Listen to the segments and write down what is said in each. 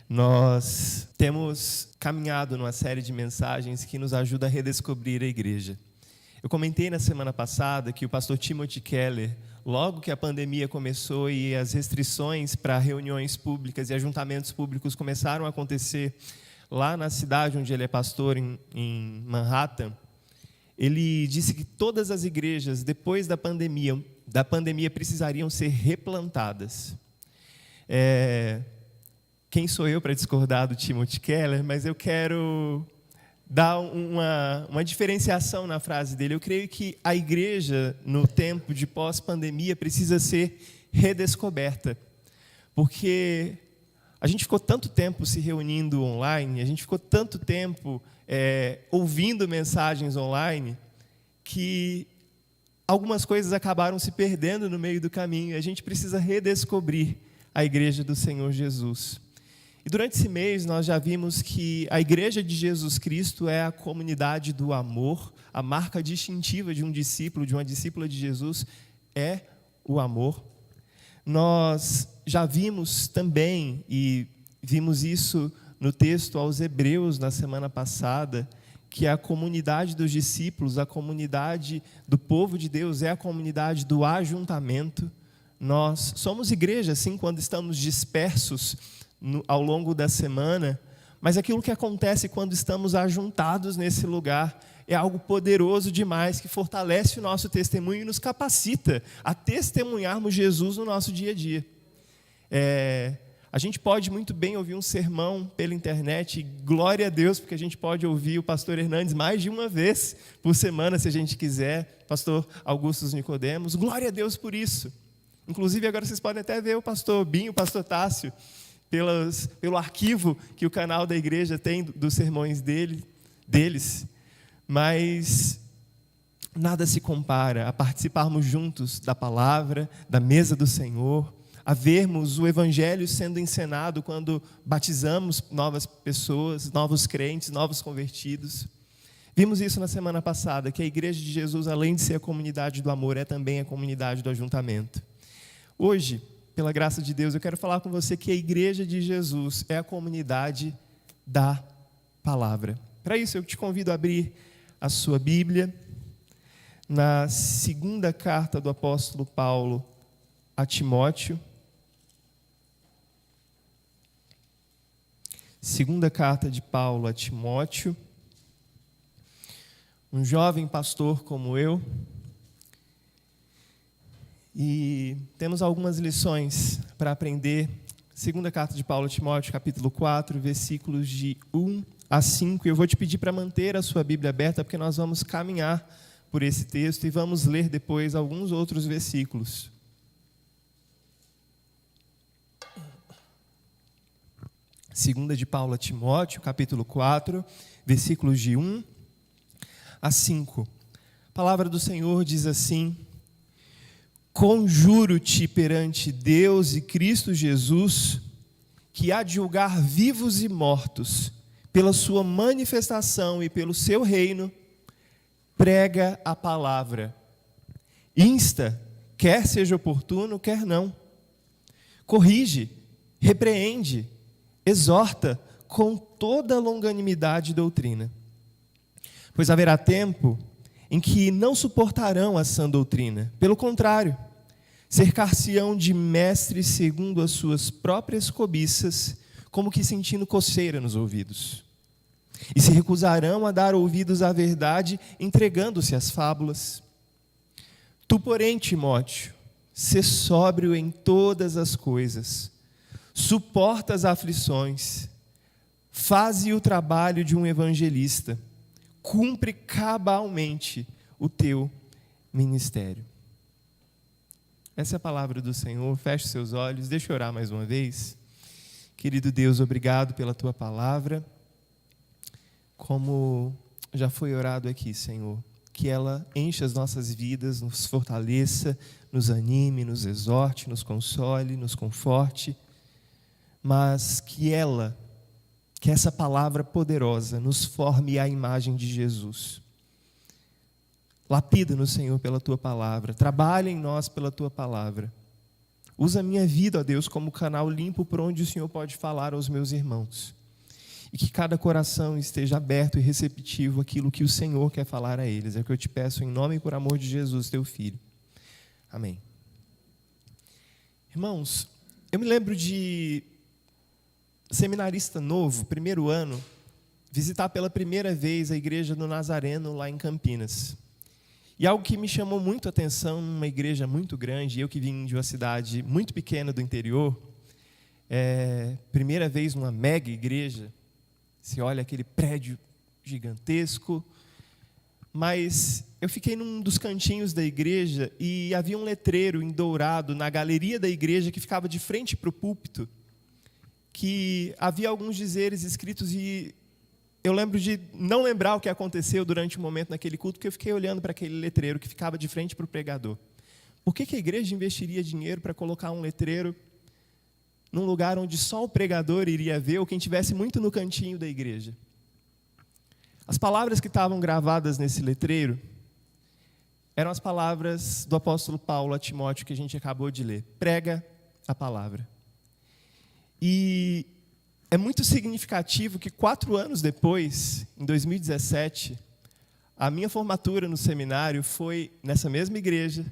Nós temos caminhado numa série de mensagens que nos ajuda a redescobrir a igreja. Eu comentei na semana passada que o pastor Timothy Keller, logo que a pandemia começou e as restrições para reuniões públicas e ajuntamentos públicos começaram a acontecer lá na cidade onde ele é pastor, em Manhattan, ele disse que todas as igrejas, depois da pandemia precisariam ser replantadas. Quem sou eu para discordar do Timothy Keller, mas eu quero dar uma diferenciação na frase dele. Eu creio que a igreja, no tempo de pós-pandemia, precisa ser redescoberta, porque a gente ficou tanto tempo se reunindo online, a gente ficou tanto tempo ouvindo mensagens online, que algumas coisas acabaram se perdendo no meio do caminho, e a gente precisa redescobrir a igreja do Senhor Jesus. E durante esse mês nós já vimos que a igreja de Jesus Cristo é a comunidade do amor, a marca distintiva de um discípulo, de uma discípula de Jesus, é o amor. Nós já vimos também, e vimos isso no texto aos Hebreus na semana passada, que a comunidade dos discípulos, a comunidade do povo de Deus é a comunidade do ajuntamento. Nós somos igreja, sim, quando estamos dispersos ao longo da semana, mas aquilo que acontece quando estamos ajuntados nesse lugar é algo poderoso demais, que fortalece o nosso testemunho e nos capacita a testemunharmos Jesus no nosso dia a dia. A gente pode muito bem ouvir um sermão pela internet, e glória a Deus, porque a gente pode ouvir o pastor Hernandes mais de uma vez por semana, se a gente quiser, pastor Augusto Nicodemos, glória a Deus por isso. Inclusive, agora vocês podem até ver o pastor Binho, o pastor Tássio, pelo arquivo que o canal da igreja tem dos sermões deles, mas nada se compara a participarmos juntos da palavra, da mesa do Senhor, a vermos o evangelho sendo encenado quando batizamos novas pessoas, novos crentes, novos convertidos. Vimos isso na semana passada, que a igreja de Jesus, além de ser a comunidade do amor, é também a comunidade do ajuntamento. Hoje, pela graça de Deus, eu quero falar com você que a igreja de Jesus é a comunidade da palavra. Para isso, eu te convido a abrir a sua Bíblia na segunda carta do apóstolo Paulo a Timóteo. Segunda carta de Paulo a Timóteo. Um jovem pastor como eu. E temos algumas lições para aprender. Segunda carta de Paulo a Timóteo, capítulo 4, versículos de 1 a 5. Eu vou te pedir para manter a sua Bíblia aberta, porque nós vamos caminhar por esse texto e vamos ler depois alguns outros versículos. Segunda de Paulo a Timóteo, capítulo 4, versículos de 1 a 5. A palavra do Senhor diz assim: conjuro-te perante Deus e Cristo Jesus, que há de julgar vivos e mortos, pela sua manifestação e pelo seu reino, prega a palavra. Insta, quer seja oportuno, quer não. Corrige, repreende, exorta com toda longanimidade e doutrina. Pois haverá tempo em que não suportarão a sã doutrina. Pelo contrário, cercar-se-ão de mestres segundo as suas próprias cobiças, como que sentindo coceira nos ouvidos. E se recusarão a dar ouvidos à verdade, entregando-se às fábulas. Tu, porém, Timóteo, sê sóbrio em todas as coisas, suporta as aflições, faze o trabalho de um evangelista, cumpre cabalmente o teu ministério. Essa é a palavra do Senhor. Feche seus olhos, deixa eu orar mais uma vez. Querido Deus, obrigado pela tua palavra. Como já foi orado aqui, Senhor, que ela encha as nossas vidas, nos fortaleça, nos anime, nos exorte, nos console, nos conforte, mas que essa palavra poderosa nos forme à imagem de Jesus. Lapida-nos, Senhor, pela tua palavra, trabalha em nós pela tua palavra. Usa a minha vida, ó Deus, como canal limpo por onde o Senhor pode falar aos meus irmãos. E que cada coração esteja aberto e receptivo àquilo que o Senhor quer falar a eles. É o que eu te peço em nome e por amor de Jesus, teu Filho. Amém. Irmãos, eu me lembro de seminarista novo, primeiro ano, visitar pela primeira vez a igreja do Nazareno lá em Campinas. E algo que me chamou muito a atenção, numa igreja muito grande, eu que vim de uma cidade muito pequena do interior, primeira vez numa mega igreja, você olha aquele prédio gigantesco, mas eu fiquei num dos cantinhos da igreja e havia um letreiro em dourado na galeria da igreja que ficava de frente para o púlpito, que havia alguns dizeres escritos e eu lembro de não lembrar o que aconteceu durante um momento naquele culto, porque eu fiquei olhando para aquele letreiro que ficava de frente para o pregador. Por que a igreja investiria dinheiro para colocar um letreiro num lugar onde só o pregador iria ver, ou quem estivesse muito no cantinho da igreja? As palavras que estavam gravadas nesse letreiro eram as palavras do apóstolo Paulo a Timóteo, que a gente acabou de ler. Prega a palavra. E é muito significativo que 4 anos depois, em 2017, a minha formatura no seminário foi nessa mesma igreja,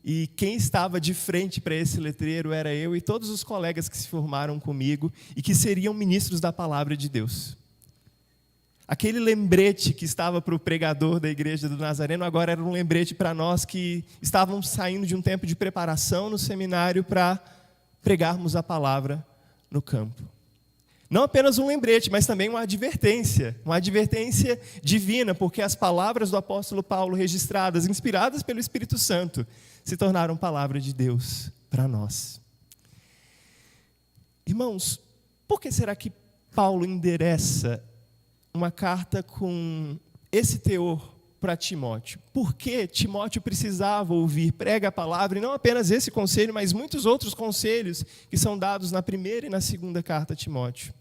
e quem estava de frente para esse letreiro era eu e todos os colegas que se formaram comigo e que seriam ministros da palavra de Deus. Aquele lembrete que estava para o pregador da igreja do Nazareno, agora era um lembrete para nós que estávamos saindo de um tempo de preparação no seminário para pregarmos a palavra no campo. Não apenas um lembrete, mas também uma advertência divina, porque as palavras do apóstolo Paulo registradas, inspiradas pelo Espírito Santo, se tornaram palavra de Deus para nós. Irmãos, por que será que Paulo endereça uma carta com esse teor para Timóteo? Por que Timóteo precisava ouvir prega a palavra, e não apenas esse conselho, mas muitos outros conselhos que são dados na primeira e na segunda carta a Timóteo?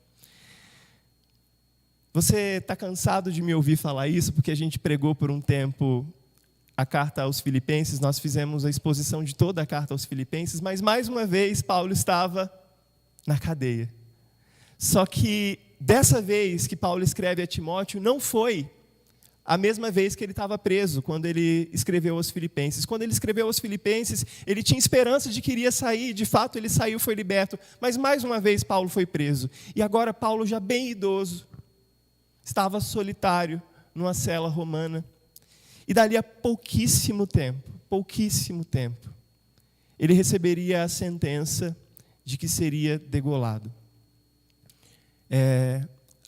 Você está cansado de me ouvir falar isso, porque a gente pregou por um tempo a carta aos Filipenses, nós fizemos a exposição de toda a carta aos Filipenses, mas mais uma vez Paulo estava na cadeia. Só que dessa vez que Paulo escreve a Timóteo, não foi a mesma vez que ele estava preso, quando ele escreveu aos Filipenses. Quando ele escreveu aos Filipenses, ele tinha esperança de que iria sair, de fato ele saiu, foi liberto, mas mais uma vez Paulo foi preso. E agora Paulo, já bem idoso, estava solitário numa cela romana. E dali a pouquíssimo tempo, ele receberia a sentença de que seria degolado.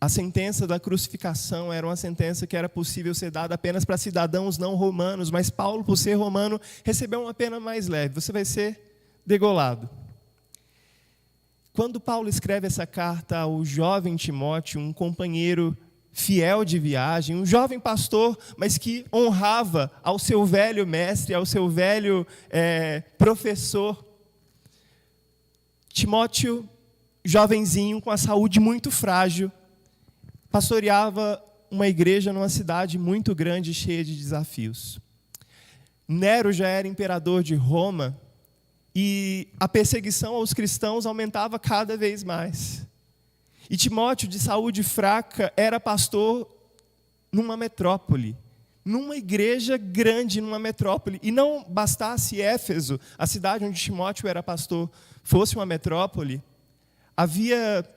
A sentença da crucificação era uma sentença que era possível ser dada apenas para cidadãos não romanos, mas Paulo, por ser romano, recebeu uma pena mais leve. Você vai ser degolado. Quando Paulo escreve essa carta ao jovem Timóteo, um companheiro fiel de viagem, um jovem pastor, mas que honrava ao seu velho mestre, ao seu velho professor, Timóteo, jovenzinho, com a saúde muito frágil, pastoreava uma igreja numa cidade muito grande, cheia de desafios. Nero já era imperador de Roma e a perseguição aos cristãos aumentava cada vez mais. E Timóteo, de saúde fraca, era pastor numa metrópole, numa igreja grande, numa metrópole. E não bastasse Éfeso, a cidade onde Timóteo era pastor, fosse uma metrópole, havia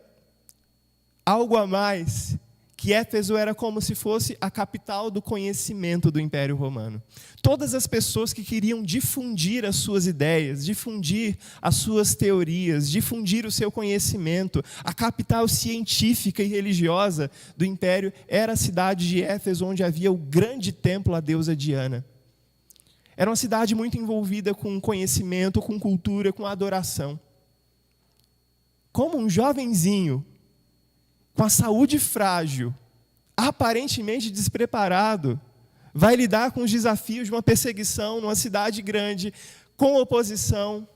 algo a mais, que Éfeso era como se fosse a capital do conhecimento do Império Romano. Todas as pessoas que queriam difundir as suas ideias, difundir as suas teorias, difundir o seu conhecimento, a capital científica e religiosa do Império era a cidade de Éfeso, onde havia o grande templo à deusa Diana. Era uma cidade muito envolvida com conhecimento, com cultura, com adoração. Como um jovenzinho, com a saúde frágil, aparentemente despreparado, vai lidar com os desafios de uma perseguição numa cidade grande, com oposição,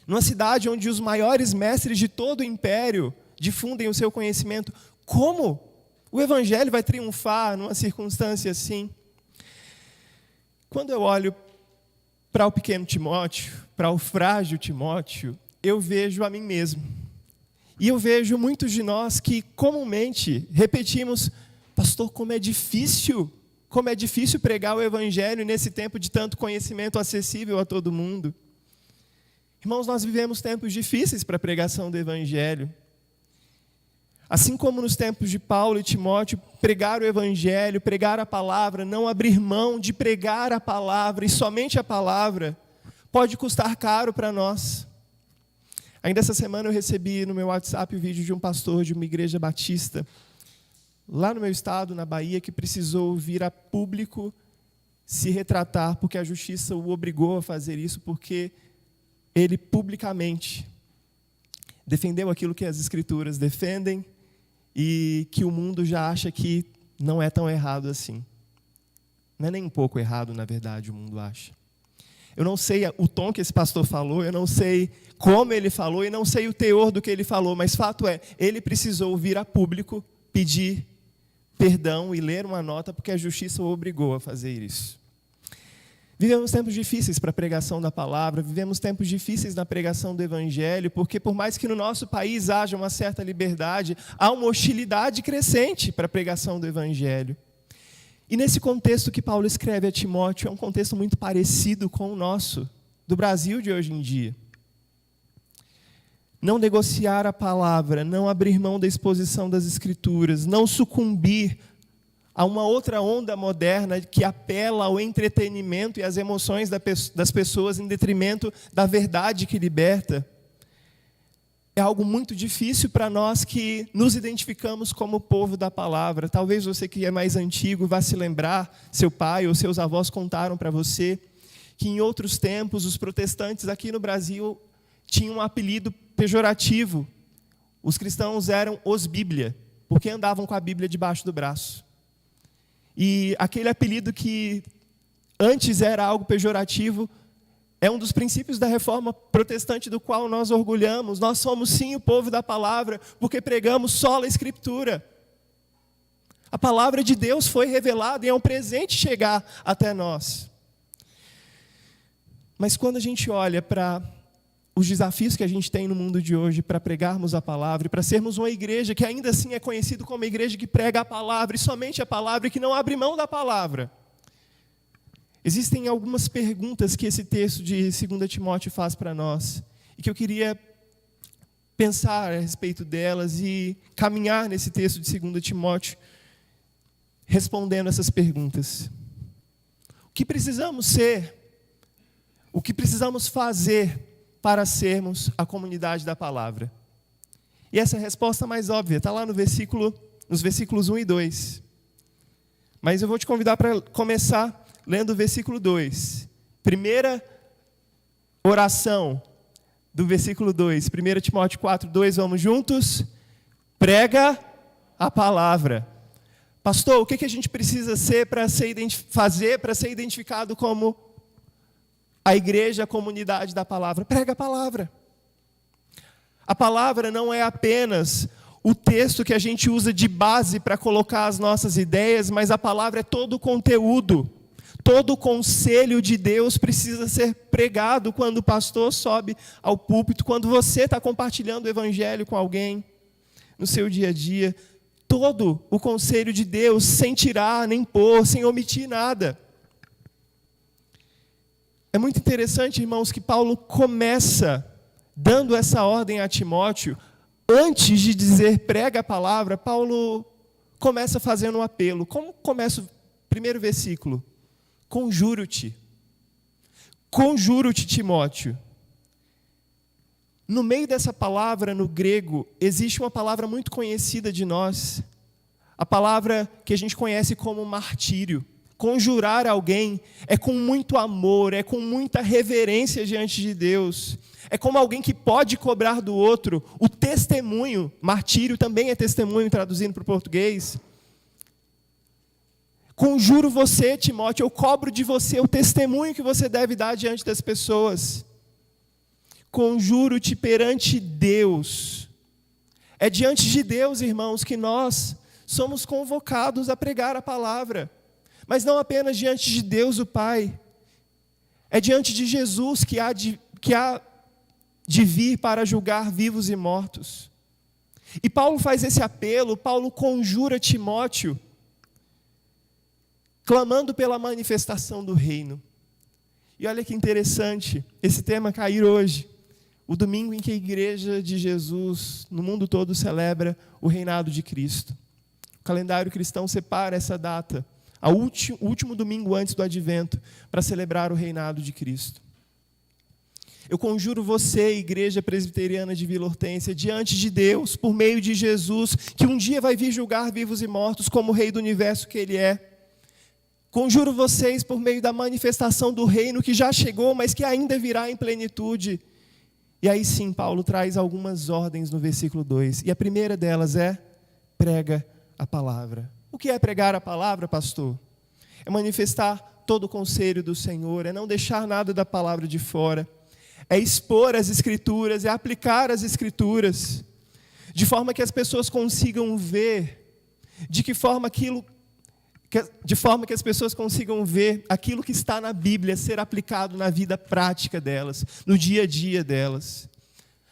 numa cidade onde os maiores mestres de todo o império difundem o seu conhecimento. Como o evangelho vai triunfar numa circunstância assim? Quando eu olho para o pequeno Timóteo, para o frágil Timóteo, eu vejo a mim mesmo. E eu vejo muitos de nós que comumente repetimos: pastor, como é difícil pregar o evangelho nesse tempo de tanto conhecimento acessível a todo mundo. Irmãos, nós vivemos tempos difíceis para a pregação do evangelho. Assim como nos tempos de Paulo e Timóteo, pregar o evangelho, pregar a palavra, não abrir mão de pregar a palavra e somente a palavra, pode custar caro para nós. Ainda essa semana eu recebi no meu WhatsApp o vídeo de um pastor de uma igreja batista, lá no meu estado, na Bahia, que precisou vir a público se retratar, porque a justiça o obrigou a fazer isso, porque ele publicamente defendeu aquilo que as Escrituras defendem e que o mundo já acha que não é tão errado assim. Não é nem um pouco errado, na verdade, o mundo acha. Eu não sei o tom que esse pastor falou, eu não sei como ele falou e não sei o teor do que ele falou, mas fato é, ele precisou vir a público pedir perdão e ler uma nota porque a justiça o obrigou a fazer isso. Vivemos tempos difíceis para a pregação da palavra, vivemos tempos difíceis na pregação do evangelho, porque por mais que no nosso país haja uma certa liberdade, há uma hostilidade crescente para a pregação do evangelho. E nesse contexto que Paulo escreve a Timóteo, é um contexto muito parecido com o nosso, do Brasil de hoje em dia. Não negociar a palavra, não abrir mão da exposição das Escrituras, não sucumbir a uma outra onda moderna que apela ao entretenimento e às emoções das pessoas em detrimento da verdade que liberta. É algo muito difícil para nós que nos identificamos como povo da palavra. Talvez você que é mais antigo vá se lembrar, seu pai ou seus avós contaram para você, que em outros tempos os protestantes aqui no Brasil tinham um apelido pejorativo. Os cristãos eram os Bíblia, porque andavam com a Bíblia debaixo do braço. E aquele apelido que antes era algo pejorativo, é um dos princípios da reforma protestante do qual nós orgulhamos. Nós somos sim o povo da palavra, porque pregamos sola a Escritura. A palavra de Deus foi revelada e é um presente chegar até nós. Mas quando a gente olha para os desafios que a gente tem no mundo de hoje para pregarmos a palavra e para sermos uma igreja que ainda assim é conhecida como uma igreja que prega a palavra e somente a palavra e que não abre mão da palavra, existem algumas perguntas que esse texto de 2 Timóteo faz para nós e que eu queria pensar a respeito delas e caminhar nesse texto de 2 Timóteo respondendo essas perguntas. O que precisamos ser? O que precisamos fazer para sermos a comunidade da palavra? E essa resposta mais óbvia está lá nos versículos 1 e 2. Mas eu vou te convidar para começar lendo o versículo 2. Primeira oração do versículo 2. 1 Timóteo 4, 2, vamos juntos? Prega a palavra. Pastor, o que a gente precisa fazer para ser identificado como a igreja, a comunidade da palavra? Prega a palavra. A palavra não é apenas o texto que a gente usa de base para colocar as nossas ideias, mas a palavra é todo o conteúdo. Todo o conselho de Deus precisa ser pregado quando o pastor sobe ao púlpito, quando você está compartilhando o evangelho com alguém no seu dia a dia. Todo o conselho de Deus, sem tirar, nem pôr, sem omitir nada. É muito interessante, irmãos, que Paulo começa dando essa ordem a Timóteo. Antes de dizer prega a palavra, Paulo começa fazendo um apelo. Como começa o primeiro versículo? Conjuro-te. Conjuro-te, Timóteo. No meio dessa palavra, no grego, existe uma palavra muito conhecida de nós. A palavra que a gente conhece como martírio. Conjurar alguém é com muito amor, é com muita reverência diante de Deus. É como alguém que pode cobrar do outro o testemunho. Martírio também é testemunho, traduzindo para o português. Conjuro você, Timóteo, eu cobro de você o testemunho que você deve dar diante das pessoas. Conjuro-te perante Deus. É diante de Deus, irmãos, que nós somos convocados a pregar a palavra. Mas não apenas diante de Deus o Pai. É diante de Jesus que há de que há de vir para julgar vivos e mortos. E Paulo faz esse apelo, Paulo conjura Timóteo, clamando pela manifestação do reino. E olha que interessante, esse tema cair hoje, o domingo em que a igreja de Jesus, no mundo todo, celebra o reinado de Cristo. O calendário cristão separa essa data, o último domingo antes do advento, para celebrar o reinado de Cristo. Eu conjuro você, igreja presbiteriana de Vila Hortência, diante de Deus, por meio de Jesus, que um dia vai vir julgar vivos e mortos como o Rei do universo que Ele é. Conjuro vocês por meio da manifestação do reino que já chegou, mas que ainda virá em plenitude. E aí sim, Paulo traz algumas ordens no versículo 2. E a primeira delas é: prega a palavra. O que é pregar a palavra, pastor? É manifestar todo o conselho do Senhor, é não deixar nada da palavra de fora, é expor as Escrituras, é aplicar as Escrituras, de forma que as pessoas consigam ver, de forma que as pessoas consigam ver aquilo que está na Bíblia ser aplicado na vida prática delas, no dia a dia delas.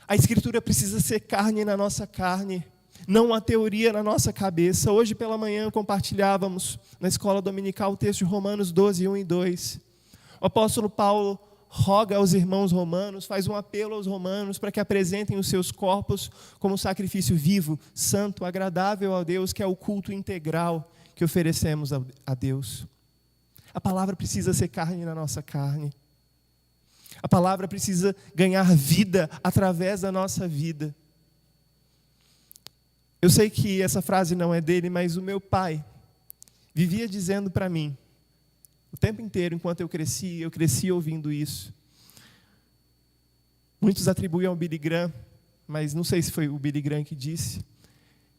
A Escritura precisa ser carne na nossa carne, não uma teoria na nossa cabeça. Hoje pela manhã compartilhávamos na escola dominical o texto de Romanos 12, 1 e 2. O apóstolo Paulo roga aos irmãos romanos, faz um apelo aos romanos para que apresentem os seus corpos como sacrifício vivo, santo, agradável a Deus, que é o culto integral que oferecemos a Deus. A palavra precisa ser carne na nossa carne. A palavra precisa ganhar vida através da nossa vida. Eu sei que essa frase não é dele, mas o meu pai vivia dizendo para mim, o tempo inteiro, enquanto eu cresci ouvindo isso. Muitos atribuem ao Billy Graham, mas não sei se foi o Billy Graham que disse,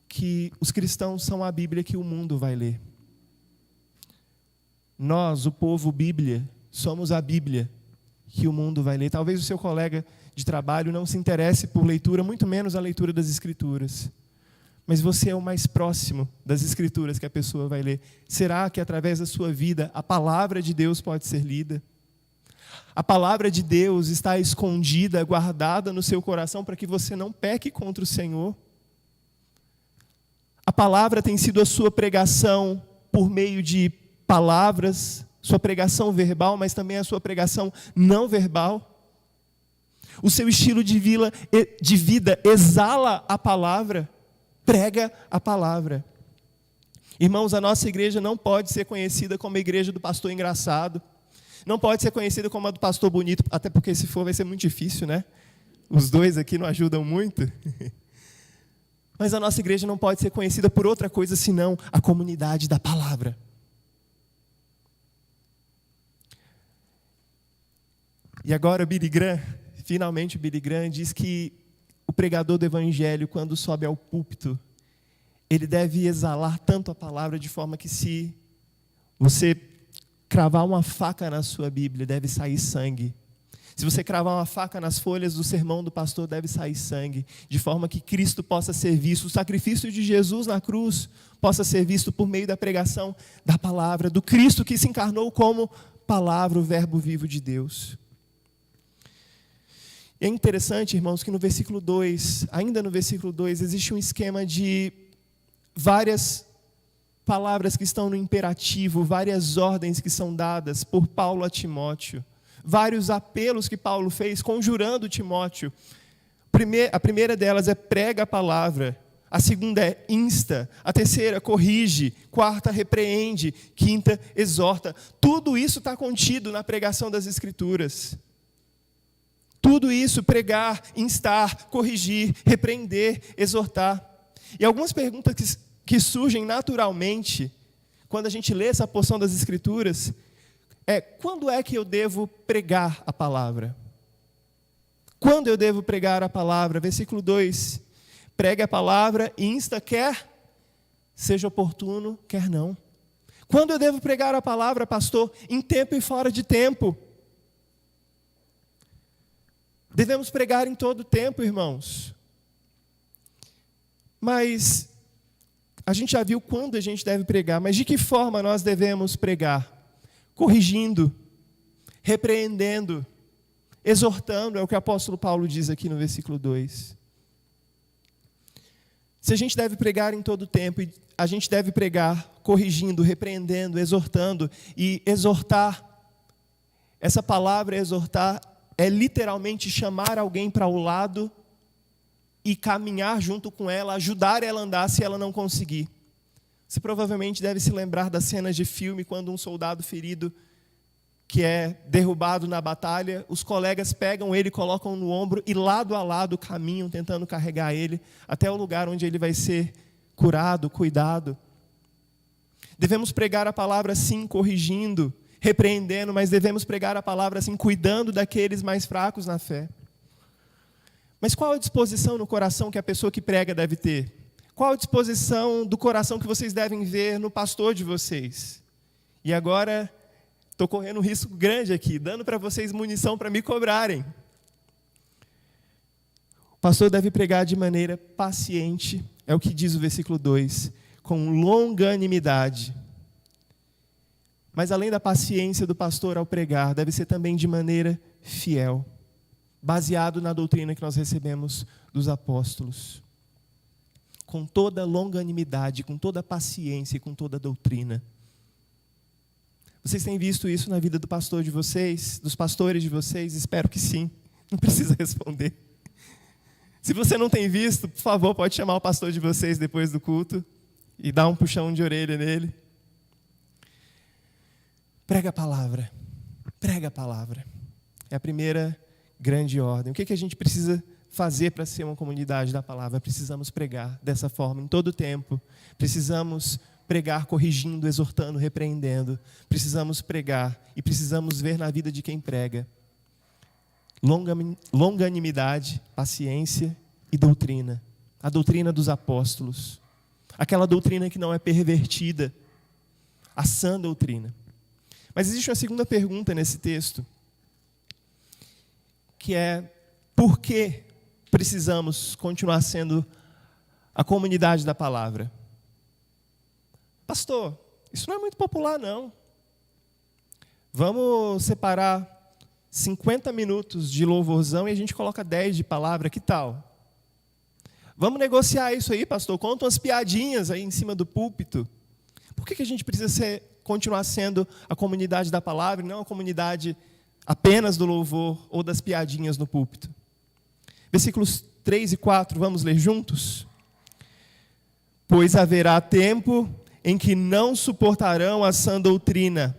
que os cristãos são a Bíblia que o mundo vai ler. Nós, o povo Bíblia, somos a Bíblia que o mundo vai ler. Talvez o seu colega de trabalho não se interesse por leitura, muito menos a leitura das Escrituras. Mas você é o mais próximo das Escrituras que a pessoa vai ler. Será que através da sua vida a palavra de Deus pode ser lida? A palavra de Deus está escondida, guardada no seu coração para que você não peque contra o Senhor? A palavra tem sido a sua pregação por meio de palavras, sua pregação verbal, mas também a sua pregação não verbal. O seu estilo de vida exala a palavra, prega a palavra. Irmãos, a nossa igreja não pode ser conhecida como a igreja do pastor engraçado, não pode ser conhecida como a do pastor bonito, até porque se for vai ser muito difícil, né? Os dois aqui não ajudam muito. Mas a nossa igreja não pode ser conhecida por outra coisa senão a comunidade da palavra. E agora o Billy Graham, finalmente o Billy Graham diz que o pregador do evangelho, quando sobe ao púlpito, ele deve exalar tanto a palavra de forma que se você cravar uma faca na sua Bíblia, deve sair sangue. Se você cravar uma faca nas folhas do sermão do pastor, deve sair sangue, de forma que Cristo possa ser visto, o sacrifício de Jesus na cruz possa ser visto por meio da pregação da palavra, do Cristo que se encarnou como palavra, o verbo vivo de Deus. E é interessante, irmãos, que no versículo 2, ainda no versículo 2, existe um esquema de várias palavras que estão no imperativo, várias ordens que são dadas por Paulo a Timóteo. Vários apelos que Paulo fez, conjurando Timóteo. A primeira delas é prega a palavra. A segunda é insta. A terceira, corrige. Quarta, repreende. Quinta, exorta. Tudo isso está contido na pregação das Escrituras. Tudo isso, pregar, instar, corrigir, repreender, exortar. E algumas perguntas que surgem naturalmente, quando a gente lê essa porção das Escrituras, quando é que eu devo pregar a palavra? Quando eu devo pregar a palavra? Versículo 2. Pregue a palavra, insta, quer seja oportuno, quer não. Quando eu devo pregar a palavra, pastor? Em tempo e fora de tempo. Devemos pregar em todo tempo, irmãos. Mas a gente já viu quando a gente deve pregar, mas de que forma nós devemos pregar? Corrigindo, repreendendo, exortando, é o que o apóstolo Paulo diz aqui no versículo 2. Se a gente deve pregar em todo tempo, a gente deve pregar corrigindo, repreendendo, exortando. E exortar, essa palavra exortar, é literalmente chamar alguém para o lado e caminhar junto com ela, ajudar ela a andar se ela não conseguir. Você provavelmente deve se lembrar das cenas de filme quando um soldado ferido que é derrubado na batalha, os colegas pegam ele, colocam no ombro e lado a lado caminham tentando carregar ele até o lugar onde ele vai ser curado, cuidado. Devemos pregar a palavra assim, corrigindo, repreendendo, mas devemos pregar a palavra assim, cuidando daqueles mais fracos na fé. Mas qual a disposição no coração que a pessoa que prega deve ter? Qual a disposição do coração que vocês devem ver no pastor de vocês? E agora, estou correndo um risco grande aqui, dando para vocês munição para me cobrarem. O pastor deve pregar de maneira paciente, é o que diz o versículo 2, com longanimidade. Mas além da paciência do pastor ao pregar, deve ser também de maneira fiel, baseado na doutrina que nós recebemos dos apóstolos. Com toda longanimidade, com toda paciência e com toda doutrina. Vocês têm visto isso na vida do pastor de vocês, dos pastores de vocês? Espero que sim. Não precisa responder. Se você não tem visto, por favor, pode chamar o pastor de vocês depois do culto e dar um puxão de orelha nele. Prega a palavra. Prega a palavra. É a primeira grande ordem. O que a gente precisa fazer para ser uma comunidade da palavra? Precisamos pregar dessa forma em todo o tempo. Precisamos pregar corrigindo, exortando, repreendendo. Precisamos pregar e precisamos ver na vida de quem prega longanimidade, paciência e doutrina. A doutrina dos apóstolos. Aquela doutrina que não é pervertida. A sã doutrina. Mas existe uma segunda pergunta nesse texto, que é: por que precisamos continuar sendo a comunidade da palavra? Pastor, isso não é muito popular, não. Vamos separar 50 minutos de louvorzão e a gente coloca 10 de palavra, que tal? Vamos negociar isso aí, pastor. Conta umas piadinhas aí em cima do púlpito. Por que a gente precisa continuar sendo a comunidade da palavra e não a comunidade apenas do louvor ou das piadinhas no púlpito? Versículos 3 e 4, vamos ler juntos? Pois haverá tempo em que não suportarão a sã doutrina.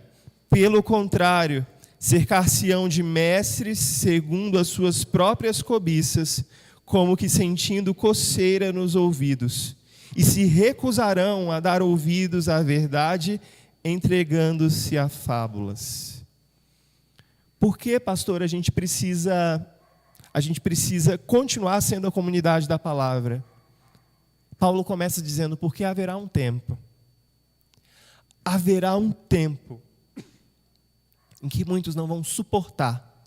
Pelo contrário, cercar-se-ão de mestres segundo as suas próprias cobiças, como que sentindo coceira nos ouvidos. E se recusarão a dar ouvidos à verdade, entregando-se a fábulas. Por que, pastor, a gente precisa continuar sendo a comunidade da palavra? Paulo começa dizendo: porque haverá um tempo. Haverá um tempo em que muitos não vão suportar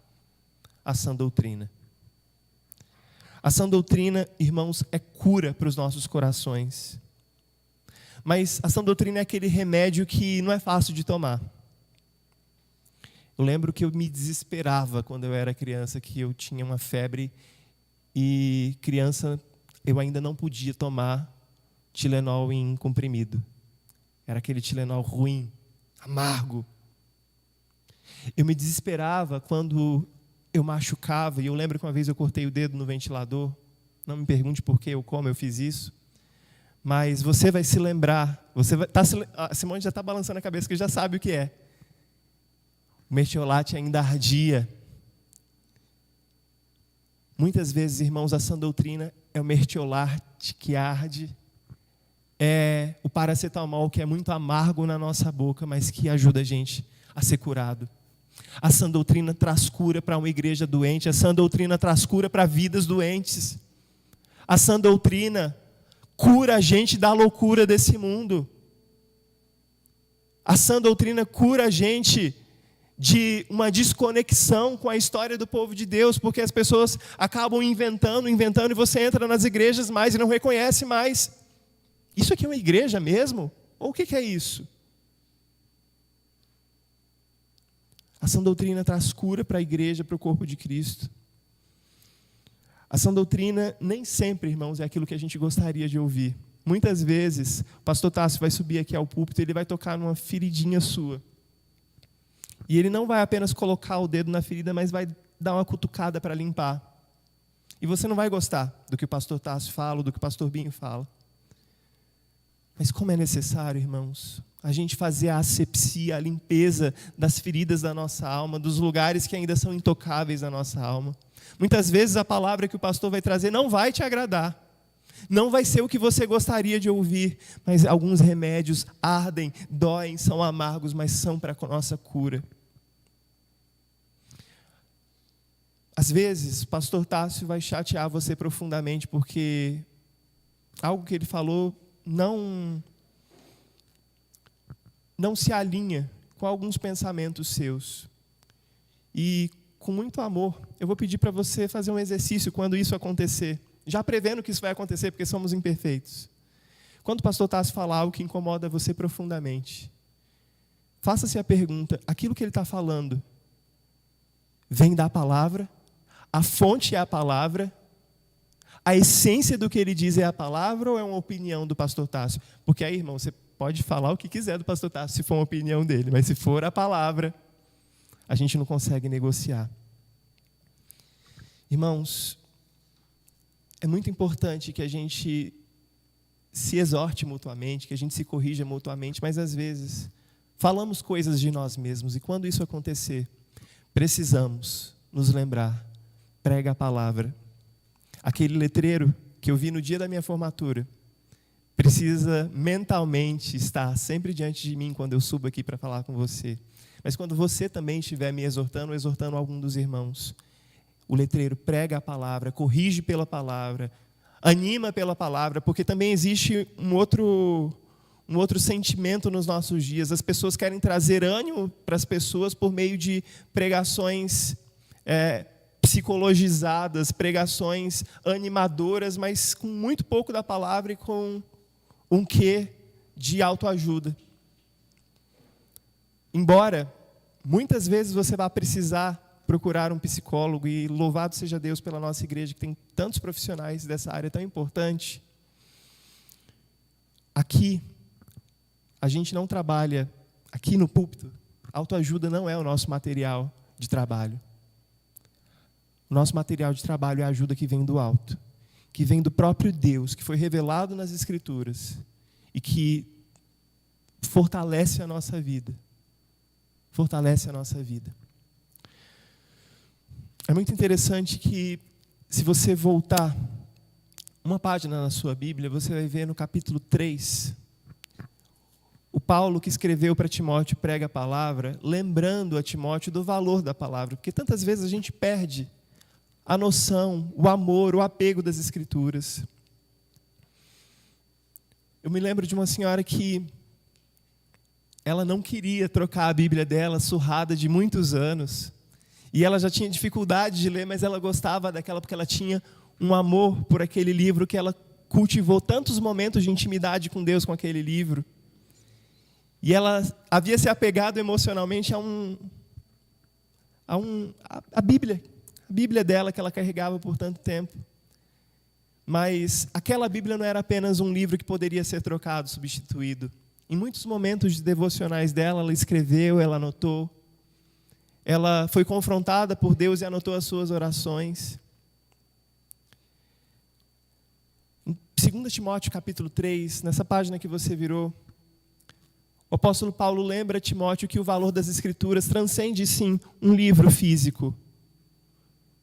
a sã doutrina. A sã doutrina, irmãos, é cura para os nossos corações. Mas a sã doutrina é aquele remédio que não é fácil de tomar. Eu lembro que eu me desesperava quando eu era criança, que eu tinha uma febre e criança eu ainda não podia tomar Tilenol em comprimido. Era aquele Tilenol ruim, amargo. Eu me desesperava quando eu machucava, e eu lembro que uma vez eu cortei o dedo no ventilador. Não me pergunte por que ou como eu fiz isso, mas você vai se lembrar. A Simone já está balançando a cabeça, que já sabe o que é. O mertiolate ainda ardia. Muitas vezes, irmãos, a sã doutrina é o mertiolate que arde, é o paracetamol que é muito amargo na nossa boca, mas que ajuda a gente a ser curado. A sã doutrina traz cura para uma igreja doente, a sã doutrina traz cura para vidas doentes. A sã doutrina cura a gente da loucura desse mundo. A sã doutrina cura a gente de uma desconexão com a história do povo de Deus, porque as pessoas acabam inventando, e você entra nas igrejas mais e não reconhece mais. Isso aqui é uma igreja mesmo? Ou o que é isso? A sã doutrina traz cura para a igreja, para o corpo de Cristo. A sã doutrina nem sempre, irmãos, é aquilo que a gente gostaria de ouvir. Muitas vezes, o pastor Tássio vai subir aqui ao púlpito e ele vai tocar numa feridinha sua. E ele não vai apenas colocar o dedo na ferida, mas vai dar uma cutucada para limpar. E você não vai gostar do que o pastor Tássio fala, do que o pastor Binho fala. Mas como é necessário, irmãos, a gente fazer a asepsia, a limpeza das feridas da nossa alma, dos lugares que ainda são intocáveis da nossa alma. Muitas vezes a palavra que o pastor vai trazer não vai te agradar. Não vai ser o que você gostaria de ouvir, mas alguns remédios ardem, doem, são amargos, mas são para a nossa cura. Às vezes, o pastor Tássio vai chatear você profundamente, porque algo que ele falou não se alinha com alguns pensamentos seus. E, com muito amor, eu vou pedir para você fazer um exercício quando isso acontecer. Já prevendo que isso vai acontecer, porque somos imperfeitos. Quando o pastor Tássio falar algo que incomoda você profundamente, faça-se a pergunta, aquilo que ele está falando vem da palavra? A fonte é a palavra? A essência do que ele diz é a palavra ou é uma opinião do pastor Tássio? Porque aí, irmão, você pode falar o que quiser do pastor Tássio, se for uma opinião dele, mas se for a palavra, a gente não consegue negociar. Irmãos, é muito importante que a gente se exorte mutuamente, que a gente se corrija mutuamente, mas às vezes falamos coisas de nós mesmos, e quando isso acontecer, precisamos nos lembrar, prega a palavra. Aquele letreiro que eu vi no dia da minha formatura precisa mentalmente estar sempre diante de mim quando eu subo aqui para falar com você. Mas quando você também estiver me exortando ou exortando algum dos irmãos, o letreiro prega a palavra, corrige pela palavra, anima pela palavra, porque também existe um outro sentimento nos nossos dias. As pessoas querem trazer ânimo para as pessoas por meio de pregações psicologizadas, pregações animadoras, mas com muito pouco da palavra e com um quê de autoajuda. Embora muitas vezes você vá precisar procurar um psicólogo, e louvado seja Deus pela nossa igreja, que tem tantos profissionais dessa área tão importante. Aqui, a gente não trabalha, aqui no púlpito, autoajuda não é o nosso material de trabalho. O nosso material de trabalho é a ajuda que vem do alto, que vem do próprio Deus, que foi revelado nas Escrituras, e que fortalece a nossa vida. Fortalece a nossa vida. É muito interessante que, se você voltar uma página na sua Bíblia, você vai ver no capítulo 3, o Paulo que escreveu para Timóteo prega a palavra, lembrando a Timóteo do valor da palavra, porque tantas vezes a gente perde a noção, o amor, o apego das Escrituras. Eu me lembro de uma senhora que ela não queria trocar a Bíblia dela, surrada de muitos anos, e ela já tinha dificuldade de ler, mas ela gostava daquela porque ela tinha um amor por aquele livro, que ela cultivou tantos momentos de intimidade com Deus com aquele livro. E ela havia se apegado emocionalmente a Bíblia dela, que ela carregava por tanto tempo. Mas aquela Bíblia não era apenas um livro que poderia ser trocado, substituído. Em muitos momentos de devocionais dela, ela escreveu, ela anotou. Ela foi confrontada por Deus e anotou as suas orações. Em 2 Timóteo capítulo 3, nessa página que você virou, o apóstolo Paulo lembra a Timóteo que o valor das Escrituras transcende, sim, um livro físico.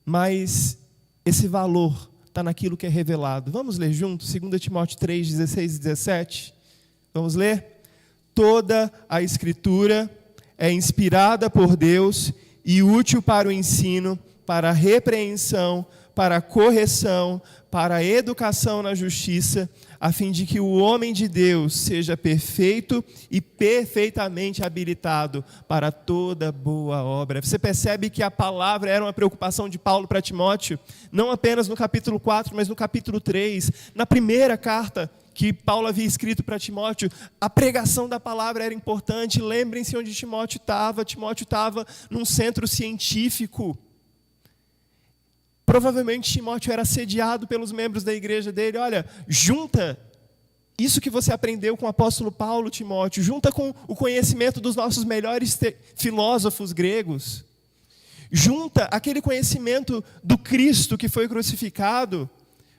Mas esse valor está naquilo que é revelado. Vamos ler juntos? 2 Timóteo 3, 16 e 17. Vamos ler? Toda a Escritura é inspirada por Deus e útil para o ensino, para a repreensão, para a correção, para a educação na justiça, a fim de que o homem de Deus seja perfeito e perfeitamente habilitado para toda boa obra. Você percebe que a palavra era uma preocupação de Paulo para Timóteo, não apenas no capítulo 4, mas no capítulo 3, na primeira carta que Paulo havia escrito para Timóteo, a pregação da palavra era importante. Lembrem-se onde Timóteo estava. Timóteo estava num centro científico. Provavelmente Timóteo era assediado pelos membros da igreja dele. Olha, junta isso que você aprendeu com o apóstolo Paulo, Timóteo, junta com o conhecimento dos nossos melhores filósofos gregos, junta aquele conhecimento do Cristo que foi crucificado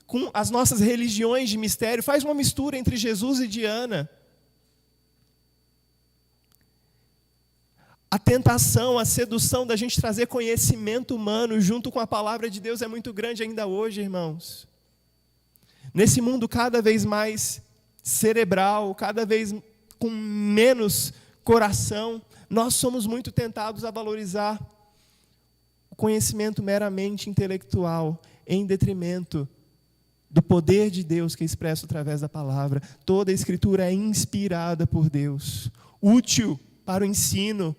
com as nossas religiões de mistério, faz uma mistura entre Jesus e Diana. A tentação, a sedução da gente trazer conhecimento humano junto com a palavra de Deus é muito grande ainda hoje, irmãos. Nesse mundo cada vez mais cerebral, cada vez com menos coração, nós somos muito tentados a valorizar o conhecimento meramente intelectual, em detrimento do poder de Deus que é expresso através da palavra. Toda a Escritura é inspirada por Deus, útil para o ensino,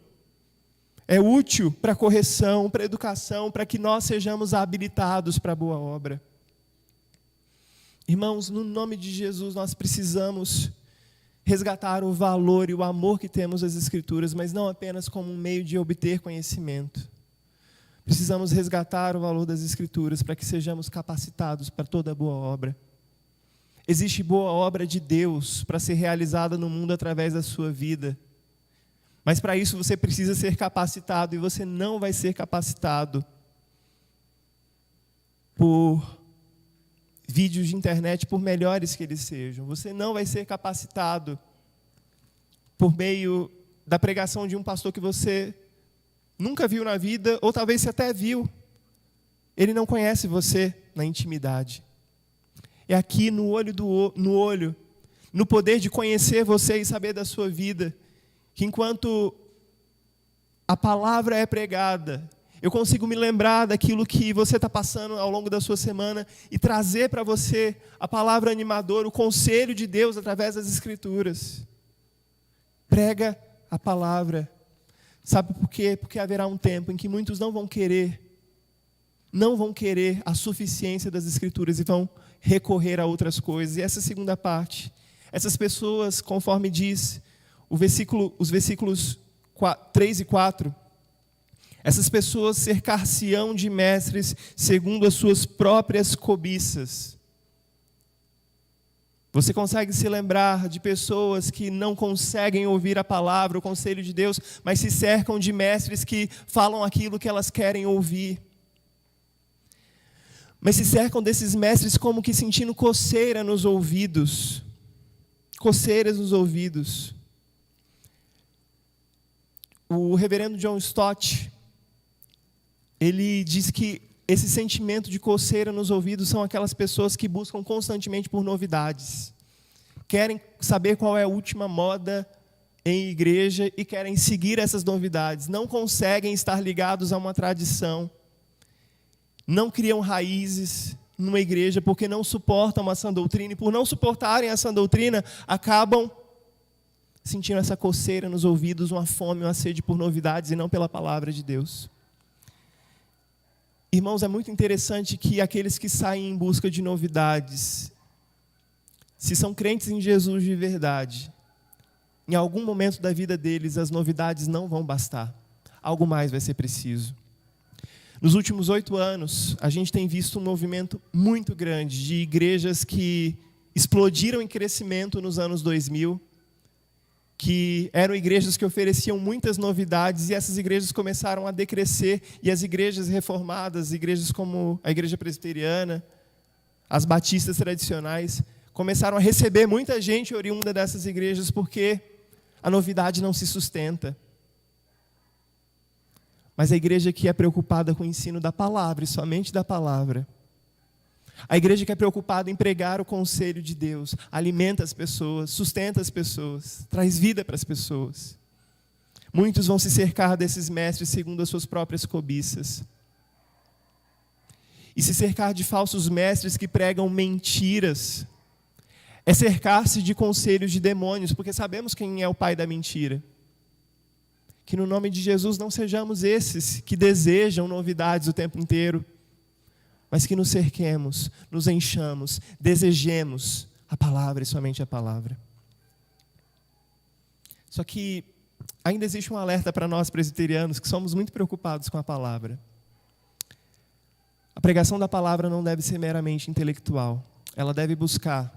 é útil para a correção, para a educação, para que nós sejamos habilitados para a boa obra. Irmãos, no nome de Jesus, nós precisamos resgatar o valor e o amor que temos às Escrituras, mas não apenas como um meio de obter conhecimento. Precisamos resgatar o valor das Escrituras para que sejamos capacitados para toda boa obra. Existe boa obra de Deus para ser realizada no mundo através da sua vida. Mas para isso você precisa ser capacitado, e você não vai ser capacitado por vídeos de internet, por melhores que eles sejam. Você não vai ser capacitado por meio da pregação de um pastor que você nunca viu na vida, ou talvez você até viu. Ele não conhece você na intimidade. É aqui no olho, no poder de conhecer você e saber da sua vida, que enquanto a palavra é pregada, eu consigo me lembrar daquilo que você está passando ao longo da sua semana e trazer para você a palavra animadora, o conselho de Deus através das Escrituras. Prega a palavra. Sabe por quê? Porque haverá um tempo em que muitos não vão querer a suficiência das Escrituras e vão recorrer a outras coisas. E essa segunda parte, essas pessoas, conforme diz os versículos 3 e 4, essas pessoas cercar-se-ão de mestres segundo as suas próprias cobiças. Você consegue se lembrar de pessoas que não conseguem ouvir a palavra, o conselho de Deus, mas se cercam de mestres que falam aquilo que elas querem ouvir. Mas se cercam desses mestres como que sentindo coceira nos ouvidos. Coceiras nos ouvidos. O reverendo John Stott, ele diz que esse sentimento de coceira nos ouvidos são aquelas pessoas que buscam constantemente por novidades. Querem saber qual é a última moda em igreja e querem seguir essas novidades. Não conseguem estar ligados a uma tradição. Não criam raízes numa igreja porque não suportam a sã doutrina. E por não suportarem a sã doutrina, acabam sentindo essa coceira nos ouvidos, uma fome, uma sede por novidades e não pela palavra de Deus. Irmãos, é muito interessante que aqueles que saem em busca de novidades, se são crentes em Jesus de verdade, em algum momento da vida deles as novidades não vão bastar. Algo mais vai ser preciso. Nos últimos 8 anos, a gente tem visto um movimento muito grande de igrejas que explodiram em crescimento nos anos 2000, que eram igrejas que ofereciam muitas novidades, e essas igrejas começaram a decrescer, e as igrejas reformadas, igrejas como a igreja presbiteriana, as batistas tradicionais, começaram a receber muita gente oriunda dessas igrejas, porque a novidade não se sustenta. Mas a igreja que é preocupada com o ensino da palavra, e somente da palavra, a igreja que é preocupada em pregar o conselho de Deus, alimenta as pessoas, sustenta as pessoas, traz vida para as pessoas. Muitos vão se cercar desses mestres segundo as suas próprias cobiças. E se cercar de falsos mestres que pregam mentiras é cercar-se de conselhos de demônios, porque sabemos quem é o pai da mentira. Que no nome de Jesus não sejamos esses que desejam novidades o tempo inteiro, mas que nos cerquemos, nos enchamos, desejemos a palavra e somente a palavra. Só que ainda existe um alerta para nós presbiterianos que somos muito preocupados com a palavra. A pregação da palavra não deve ser meramente intelectual. Ela deve buscar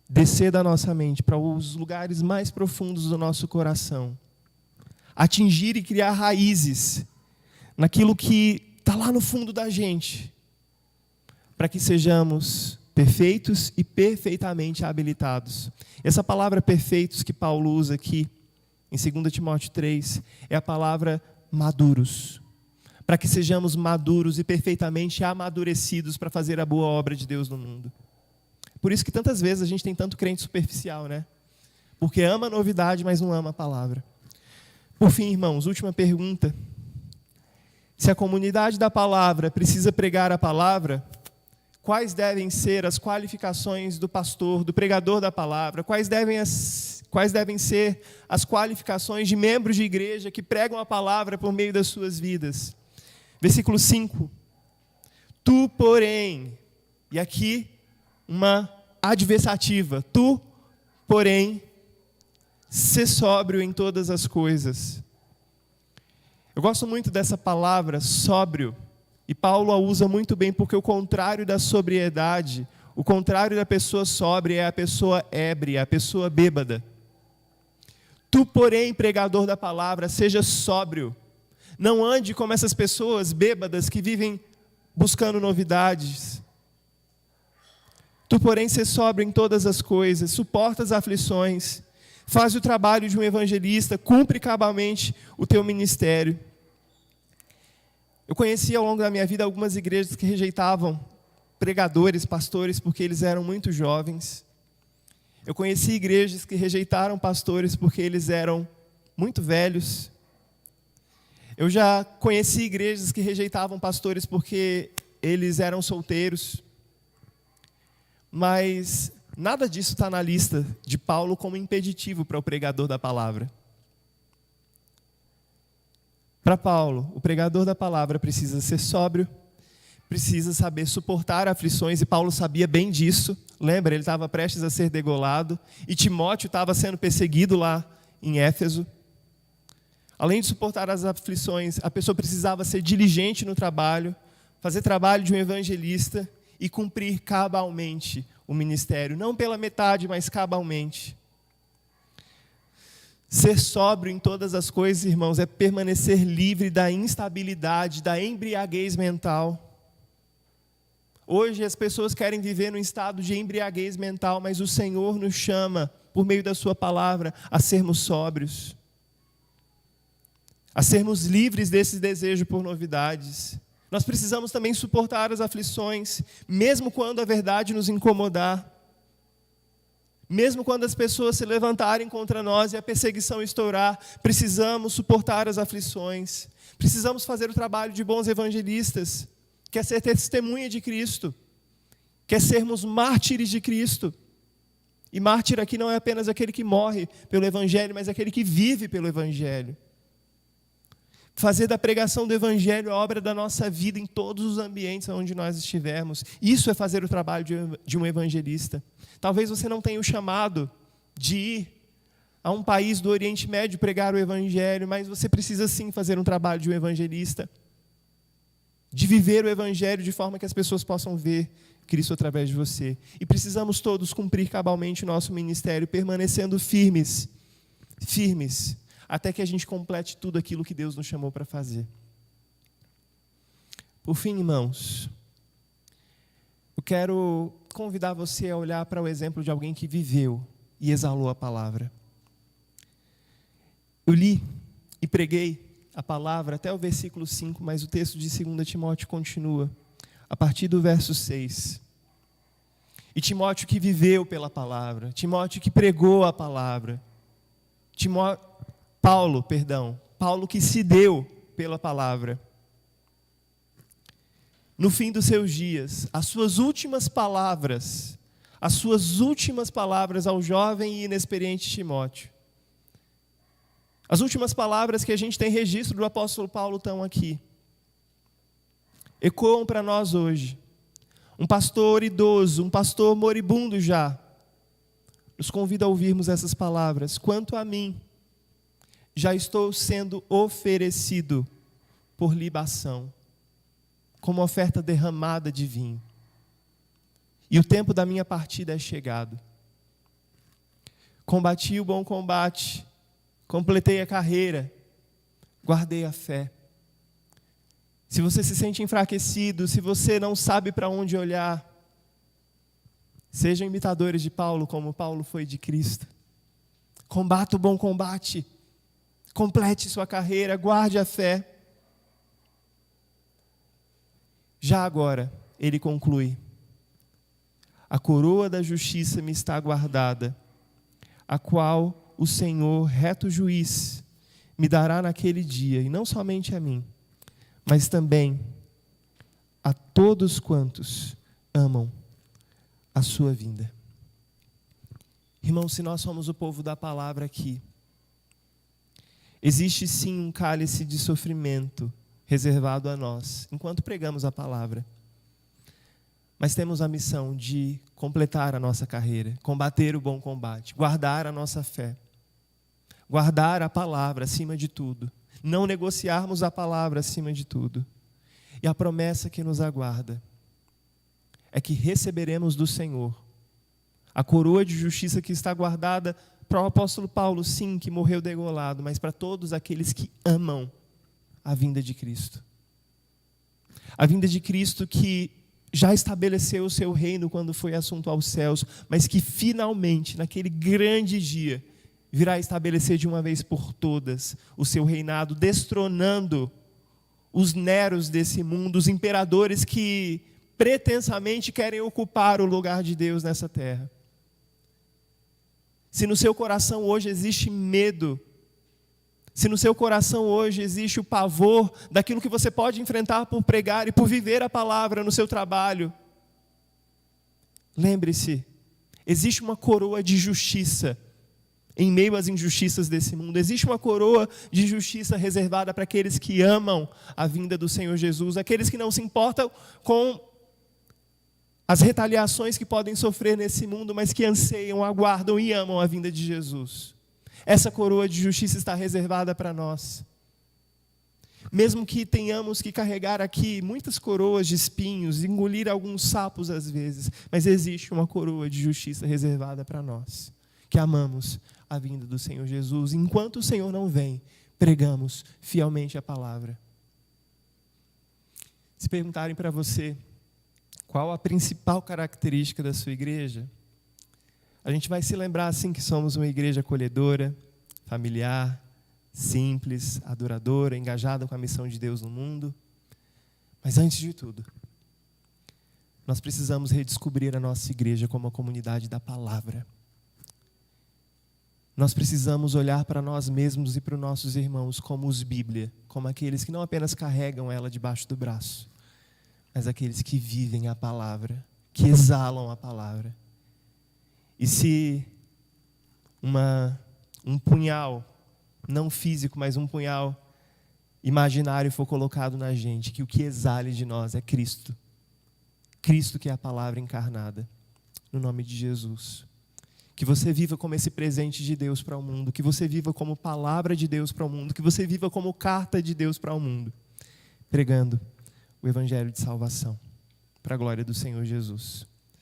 descer da nossa mente para os lugares mais profundos do nosso coração. Atingir e criar raízes naquilo que está lá no fundo da gente, para que sejamos perfeitos e perfeitamente habilitados. Essa palavra perfeitos que Paulo usa aqui, em 2 Timóteo 3, é a palavra maduros. Para que sejamos maduros e perfeitamente amadurecidos para fazer a boa obra de Deus no mundo. Por isso que tantas vezes a gente tem tanto crente superficial, né? Porque ama a novidade, mas não ama a palavra. Por fim, irmãos, última pergunta. Se a comunidade da palavra precisa pregar a palavra, quais devem ser as qualificações do pastor, do pregador da palavra? Quais devem ser as qualificações de membros de igreja que pregam a palavra por meio das suas vidas? Versículo 5. Tu, porém, e aqui uma adversativa. Tu, porém, sê sóbrio em todas as coisas. Eu gosto muito dessa palavra, sóbrio, e Paulo a usa muito bem, porque o contrário da sobriedade, o contrário da pessoa sóbria é a pessoa ébria, a pessoa bêbada. Tu, porém, pregador da palavra, seja sóbrio. Não ande como essas pessoas bêbadas que vivem buscando novidades. Tu, porém, sê sóbrio em todas as coisas, suporta as aflições, faz o trabalho de um evangelista, cumpre cabalmente o teu ministério. Eu conheci ao longo da minha vida algumas igrejas que rejeitavam pregadores, pastores, porque eles eram muito jovens. Eu conheci igrejas que rejeitaram pastores porque eles eram muito velhos. Eu já conheci igrejas que rejeitavam pastores porque eles eram solteiros. Mas nada disso está na lista de Paulo como impeditivo para o pregador da palavra. Para Paulo, o pregador da palavra precisa ser sóbrio, precisa saber suportar aflições, e Paulo sabia bem disso. Lembra, ele estava prestes a ser degolado, e Timóteo estava sendo perseguido lá em Éfeso. Além de suportar as aflições, a pessoa precisava ser diligente no trabalho, fazer trabalho de um evangelista e cumprir cabalmente o ministério. Não pela metade, mas cabalmente. Ser sóbrio em todas as coisas, irmãos, é permanecer livre da instabilidade, da embriaguez mental. Hoje as pessoas querem viver num estado de embriaguez mental, mas o Senhor nos chama, por meio da sua palavra, a sermos sóbrios. A sermos livres desse desejo por novidades. Nós precisamos também suportar as aflições, mesmo quando a verdade nos incomodar. Mesmo quando as pessoas se levantarem contra nós e a perseguição estourar, precisamos suportar as aflições. Precisamos fazer o trabalho de bons evangelistas, que é ser testemunha de Cristo, que é sermos mártires de Cristo. E mártir aqui não é apenas aquele que morre pelo Evangelho, mas aquele que vive pelo Evangelho. Fazer da pregação do Evangelho a obra da nossa vida em todos os ambientes onde nós estivermos. Isso é fazer o trabalho de um evangelista. Talvez você não tenha o chamado de ir a um país do Oriente Médio pregar o Evangelho, mas você precisa sim fazer um trabalho de um evangelista. De viver o Evangelho de forma que as pessoas possam ver Cristo através de você. E precisamos todos cumprir cabalmente o nosso ministério, permanecendo firmes, até que a gente complete tudo aquilo que Deus nos chamou para fazer. Por fim, irmãos, eu quero convidar você a olhar para o exemplo de alguém que viveu e exalou a palavra. Eu li e preguei a palavra até o versículo 5, mas o texto de 2 Timóteo continua, a partir do verso 6. E Timóteo que viveu pela palavra, Timóteo que pregou a palavra, Paulo que se deu pela palavra. No fim dos seus dias, as suas últimas palavras ao jovem e inexperiente Timóteo. As últimas palavras que a gente tem registro do apóstolo Paulo estão aqui. Ecoam para nós hoje. um pastor idoso, um pastor moribundo já, nos convida a ouvirmos essas palavras: quanto a mim, já estou sendo oferecido por libação, como oferta derramada de vinho, e o tempo da minha partida é chegado. Combati o bom combate, completei a carreira, guardei a fé. Se você se sente enfraquecido, se você não sabe para onde olhar, sejam imitadores de Paulo, como Paulo foi de Cristo. Combata o bom combate, complete sua carreira, guarde a fé. Já agora, ele conclui: a coroa da justiça me está guardada, a qual o Senhor, reto juiz, me dará naquele dia, e não somente a mim, mas também a todos quantos amam a sua vinda. Irmãos, se nós somos o povo da palavra aqui, existe sim um cálice de sofrimento reservado a nós, enquanto pregamos a palavra. Mas temos a missão de completar a nossa carreira, combater o bom combate, guardar a nossa fé, guardar a palavra acima de tudo, não negociarmos a palavra acima de tudo. E a promessa que nos aguarda é que receberemos do Senhor a coroa de justiça que está guardada para o apóstolo Paulo, sim, que morreu degolado, mas para todos aqueles que amam a vinda de Cristo. A vinda de Cristo que já estabeleceu o seu reino quando foi assunto aos céus, mas que finalmente, naquele grande dia, virá estabelecer de uma vez por todas o seu reinado, destronando os Neros desse mundo, os imperadores que pretensamente querem ocupar o lugar de Deus nessa terra. Se no seu coração hoje existe medo, se no seu coração hoje existe o pavor daquilo que você pode enfrentar por pregar e por viver a palavra no seu trabalho, lembre-se, existe uma coroa de justiça em meio às injustiças desse mundo. Existe uma coroa de justiça reservada para aqueles que amam a vinda do Senhor Jesus, aqueles que não se importam com as retaliações que podem sofrer nesse mundo, mas que anseiam, aguardam e amam a vinda de Jesus. Essa coroa de justiça está reservada para nós. Mesmo que tenhamos que carregar aqui muitas coroas de espinhos, engolir alguns sapos às vezes, mas existe uma coroa de justiça reservada para nós, que amamos a vinda do Senhor Jesus. Enquanto o Senhor não vem, pregamos fielmente a palavra. Se perguntarem para você qual a principal característica da sua igreja, a gente vai se lembrar assim que somos uma igreja acolhedora, familiar, simples, adoradora, engajada com a missão de Deus no mundo. Mas antes de tudo, nós precisamos redescobrir a nossa igreja como a comunidade da palavra. Nós precisamos olhar para nós mesmos e para os nossos irmãos como os Bíblia, como aqueles que não apenas carregam ela debaixo do braço, mas aqueles que vivem a palavra, que exalam a palavra. E se um punhal, não físico, mas um punhal imaginário for colocado na gente, que o que exale de nós é Cristo. Cristo que é a palavra encarnada, no nome de Jesus. Que você viva como esse presente de Deus para o mundo, que você viva como palavra de Deus para o mundo, que você viva como carta de Deus para o mundo, pregando o evangelho de salvação, para a glória do Senhor Jesus.